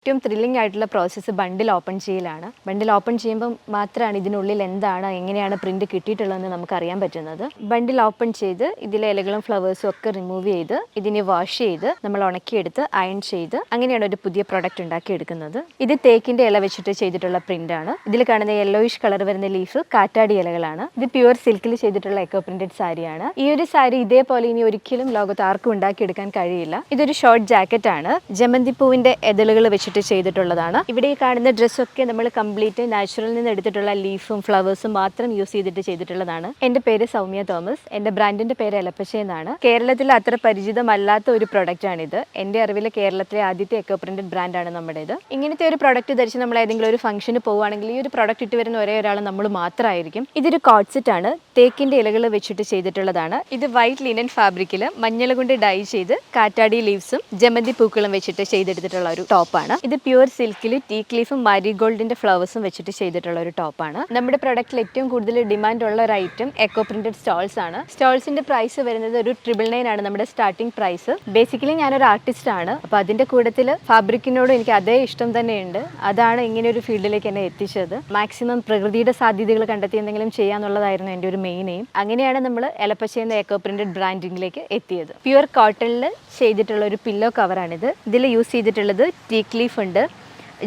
ഏറ്റവും ത്രില്ലിംഗ് ആയിട്ടുള്ള പ്രോസസ്സ് ബണ്ടിൽ ഓപ്പൺ ചെയ്യലാണ്. ബണ്ടിൽ ഓപ്പൺ ചെയ്യുമ്പോൾ മാത്രമാണ് ഇതിനുള്ളിൽ എന്താണ്, എങ്ങനെയാണ് പ്രിന്റ് കിട്ടിയിട്ടുള്ളതെന്ന് നമുക്ക് അറിയാൻ പറ്റുന്നത്. ബണ്ടിൽ ഓപ്പൺ ചെയ്ത് ഇതിലെ ഇലകളും ഫ്ലവേഴ്സും ഒക്കെ റിമൂവ് ചെയ്ത് ഇതിനെ വാഷ് ചെയ്ത് നമ്മൾ ഉണക്കിയെടുത്ത് അയൺ ചെയ്ത് അങ്ങനെയാണ് ഒരു പുതിയ പ്രൊഡക്റ്റ് ഉണ്ടാക്കിയെടുക്കുന്നത്. ഇത് തേക്കിന്റെ ഇല വെച്ചിട്ട് ചെയ്തിട്ടുള്ള പ്രിന്റ് ആണ്. ഇതിൽ കാണുന്ന യെല്ലോയിഷ് കളർ വരുന്ന ലീഫ് കാറ്റാടി ഇലകളാണ്. ഇത് പ്യുവർ സിൽക്കിൽ ചെയ്തിട്ടുള്ള എക്കോ പ്രിന്റഡ് സാരിയാണ്. ഈ ഒരു സാരി ഇതേപോലെ ഇനി ഒരിക്കലും ലോകത്ത് ആർക്കും ഉണ്ടാക്കിയെടുക്കാൻ കഴിയില്ല. ഇതൊരു ഷോർട്ട് ജാക്കറ്റ് ആണ്. ജമന്തി പൂവിന്റെ എതളുകൾ വെച്ചിട്ട് ചെയ്തിട്ടുള്ളതാണ്. ഇവിടെ ഈ കാണുന്ന ഡ്രസ്സൊക്കെ നമ്മൾ കംപ്ലീറ്റ് നാച്ചുറലിൽ നിന്ന് എടുത്തിട്ടുള്ള ലീഫും ഫ്ലവേഴ്സും മാത്രം യൂസ് ചെയ്തിട്ടുള്ളതാണ്. എൻ്റെ പേര് സൗമ്യ തോമസ്. എൻ്റെ ബ്രാൻഡിന്റെ പേര് എലപ്പശ എന്നാണ്. കേരളത്തിൽ അത്ര പരിചിതമല്ലാത്ത ഒരു പ്രൊഡക്റ്റ് ആണിത്. എൻ്റെ അറിവിൽ കേരളത്തിലെ ആദ്യത്തെ എക്കോ പ്രിന്റഡ് ബ്രാൻഡാണ് നമ്മുടേത്. ഇങ്ങനത്തെ ഒരു പ്രൊഡക്റ്റ് ധരിച്ച് നമ്മൾ ഏതെങ്കിലും ഒരു ഫംഗ്ഷന് പോവുകയാണെങ്കിൽ ഈ ഒരു പ്രൊഡക്റ്റ് ഇട്ട് വരുന്ന ഒരേ ഒരാൾ നമ്മൾ മാത്രമായിരിക്കും. ഇതൊരു കോട്ട് സെറ്റ് ആണ്. തേക്കിന്റെ ഇലകൾ വെച്ചിട്ട് ചെയ്തിട്ടുള്ളതാണ്. ഇത് വൈറ്റ് ലിനൻ ഫാബ്രിക്കിൽ മഞ്ഞൾ കൊണ്ട് ഡൈ ചെയ്ത് കാറ്റാടി ലീവ്സും ജമന്തി പൂക്കളും വെച്ചിട്ട് ചെയ്തെടുത്തിട്ടുള്ള ഒരു ടോപ്പാണ്. ഇത് പ്യുവർ സിൽക്കിൽ ടീക്ക് ലീഫും മാരിഗോൾഡിന്റെ ഫ്ലവേഴ്സും വെച്ചിട്ട് ചെയ്തിട്ടുള്ള ഒരു ടോപ്പാണ്. നമ്മുടെ പ്രൊഡക്റ്റിൽ ഏറ്റവും കൂടുതൽ ഡിമാൻഡ് ഉള്ള ഒരു ഐറ്റം എക്കോ പ്രിന്റഡ് സ്റ്റോൾസ് ആണ്. സ്റ്റോൾസിന്റെ പ്രൈസ് വരുന്നത് ഒരു 999 ആണ് നമ്മുടെ സ്റ്റാർട്ടിംഗ് പ്രൈസ്. ബേസിക്കലി ഞാനൊരു ആർട്ടിസ്റ്റ് ആണ്. അപ്പോൾ അതിന്റെ കൂട്ടത്തിൽ ഫാബ്രിക്കിനോട് എനിക്ക് അതേ ഇഷ്ടം തന്നെയുണ്ട്. അതാണ് ഇങ്ങനെ ഒരു ഫീൽഡിലേക്ക് എന്നെ എത്തിച്ചത്. മാക്സിമം പ്രകൃതിയുടെ സാധ്യതകൾ കണ്ടെത്തി എന്തെങ്കിലും ചെയ്യാന്നുള്ളതായിരുന്നു എൻ്റെ ഒരു മെയിൻ എയിം. അങ്ങനെയാണ് നമ്മൾ എലപ്പശ എന്ന എക്കോ പ്രിന്റഡ് ബ്രാൻഡിങ്ങിലേക്ക് എത്തിയത്. പ്യുവർ കോട്ടണിൽ ചെയ്തിട്ടുള്ള ഒരു പില്ലോ കവറാണിത്. ഇതിൽ യൂസ് ചെയ്തിട്ടുള്ളത് ടീക്ക് ലീഫ് ഉണ്ട്,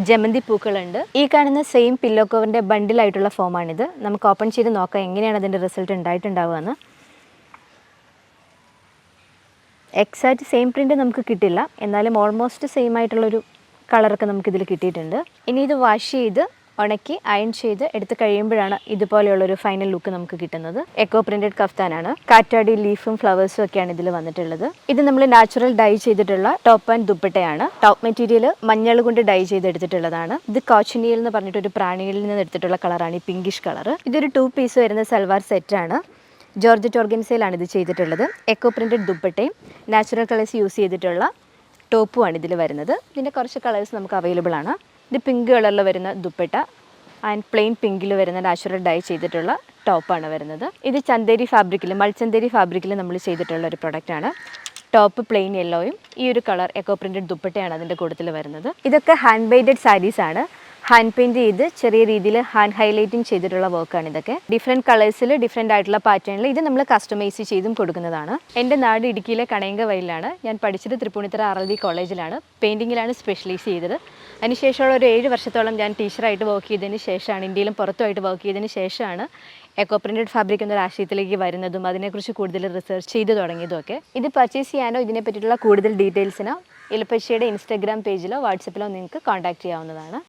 ജമന്തി പൂക്കളുണ്ട്. ഈ കാണുന്ന സെയിം പില്ലോ കവറിന്റെ ബണ്ടിലായിട്ടുള്ള ഫോമാണിത്. നമുക്ക് ഓപ്പൺ ചെയ്ത് നോക്കാം എങ്ങനെയാണ് അതിൻ്റെ റിസൾട്ട് ഉണ്ടായിട്ടുണ്ടാവുകയെന്ന്. എക്സാക്റ്റ് സെയിം പ്രിന്റ് നമുക്ക് കിട്ടില്ല, എന്നാലും ഓൾമോസ്റ്റ് സെയിം ആയിട്ടുള്ളൊരു കളറൊക്കെ നമുക്കിതിൽ കിട്ടിയിട്ടുണ്ട്. ഇനി ഇത് വാഷ് ചെയ്ത് ഉണക്കി അയൺ ചെയ്ത് എടുത്ത് കഴിയുമ്പോഴാണ് ഇതുപോലെയുള്ളൊരു ഫൈനൽ ലുക്ക് നമുക്ക് കിട്ടുന്നത്. എക്കോ പ്രിന്റഡ് കഫ്താനാണ്. കാറ്റാടി ലീഫും ഫ്ലവേഴ്സും ഒക്കെയാണ് ഇതിൽ വന്നിട്ടുള്ളത്. ഇത് നമ്മൾ നാച്ചുറൽ ഡൈ ചെയ്തിട്ടുള്ള ടോപ്പ് ആൻഡ് ദുപ്പട്ടയാണ്. ടോപ്പ് മെറ്റീരിയൽ മഞ്ഞൾ കൊണ്ട് ഡൈ ചെയ്തെടുത്തിട്ടുള്ളതാണ്. ഇത് കോച്ചിനിയിൽ എന്ന് പറഞ്ഞിട്ടൊരു പ്രാണിയിൽ നിന്ന് എടുത്തിട്ടുള്ള കളറാണ് ഈ പിങ്കിഷ് കളർ. ഇതൊരു 2 പീസ് വരുന്ന സൽവാർ സെറ്റാണ്. ജോർജറ്റ് ഓർഗൻസയിലാണ് ഇത് ചെയ്തിട്ടുള്ളത്. എക്കോ പ്രിന്റഡ് ദുപ്പട്ടയും നാച്ചുറൽ കളേഴ്സ് യൂസ് ചെയ്തിട്ടുള്ള ടോപ്പുമാണ് ഇതിൽ വരുന്നത്. ഇതിൻ്റെ കുറച്ച് കളേഴ്സ് നമുക്ക് അവൈലബിൾ ആണ്. ഇത് പിങ്ക് കളറിൽ വരുന്ന ദുപ്പട്ട ആൻഡ് പ്ലെയിൻ പിങ്കിൽ വരുന്ന നാച്ചുറൽ ഡൈ ചെയ്തിട്ടുള്ള ടോപ്പാണ് വരുന്നത്. ഇത് ചന്തേരി ഫാബ്രിക്കിൽ മൾച്ചന്തേരി ഫാബ്രിക്കിൽ നമ്മൾ ചെയ്തിട്ടുള്ള ഒരു പ്രൊഡക്റ്റാണ്. ടോപ്പ് പ്ലെയിൻ യെല്ലോയും ഈ ഒരു കളർ എക്കോ പ്രിന്റഡ് ദുപ്പട്ടയാണ് അതിൻ്റെ കൂട്ടത്തിൽ വരുന്നത്. ഇതൊക്കെ ഹാൻഡ് മെയ്ഡഡ് സാരീസ് ആണ്. ഹാൻഡ് പെയിൻറ് ചെയ്ത് ചെറിയ രീതിയിൽ ഹാൻഡ് ഹൈലൈറ്റിംഗ് ചെയ്തിട്ടുള്ള വർക്കാണ് ഇതൊക്കെ. ഡിഫറെൻറ്റ് കളേഴ്സിൽ ഡിഫറെൻ്റ് ആയിട്ടുള്ള പാറ്റേണിൽ ഇത് നമ്മൾ കസ്റ്റമൈസ് ചെയ്തും കൊടുക്കുന്നതാണ്. എൻ്റെ നാട് ഇടുക്കിയിലെ കണയങ്കവയലിലാണ്. ഞാൻ പഠിച്ചത് തൃപ്പൂണിത്തുറ RLV കോളേജിലാണ്. പെയിൻറ്റിങ്ങിലാണ് സ്പെഷ്യലൈസ് ചെയ്തത്. അതിനുശേഷമുള്ള ഒരു 7 വർഷത്തോളം ഞാൻ ടീച്ചറായിട്ട് വർക്ക് ചെയ്തതിന് ശേഷമാണ്, ഇന്ത്യയിലും പുറത്തുമായിട്ട് വർക്ക് ചെയ്തതിന് ശേഷമാണ് എക്കോ പ്രിന്റഡ് ഫാബ്രിക് എന്നൊരു ആശയത്തിലേക്ക് വരുന്നതും അതിനെക്കുറിച്ച് കൂടുതൽ റിസർച്ച് ചെയ്ത് തുടങ്ങിയതും ഒക്കെ. ഇത് പർച്ചേസ് ചെയ്യാനോ ഇതിനെ പറ്റിയിട്ടുള്ള കൂടുതൽ ഡീറ്റെയിൽസിനോ എലപ്പശയുടെ ഇൻസ്റ്റാഗ്രാം പേജിലോ വാട്സപ്പിലോ നിങ്ങൾക്ക് കോൺടാക്ട് ചെയ്യാവുന്നതാണ്.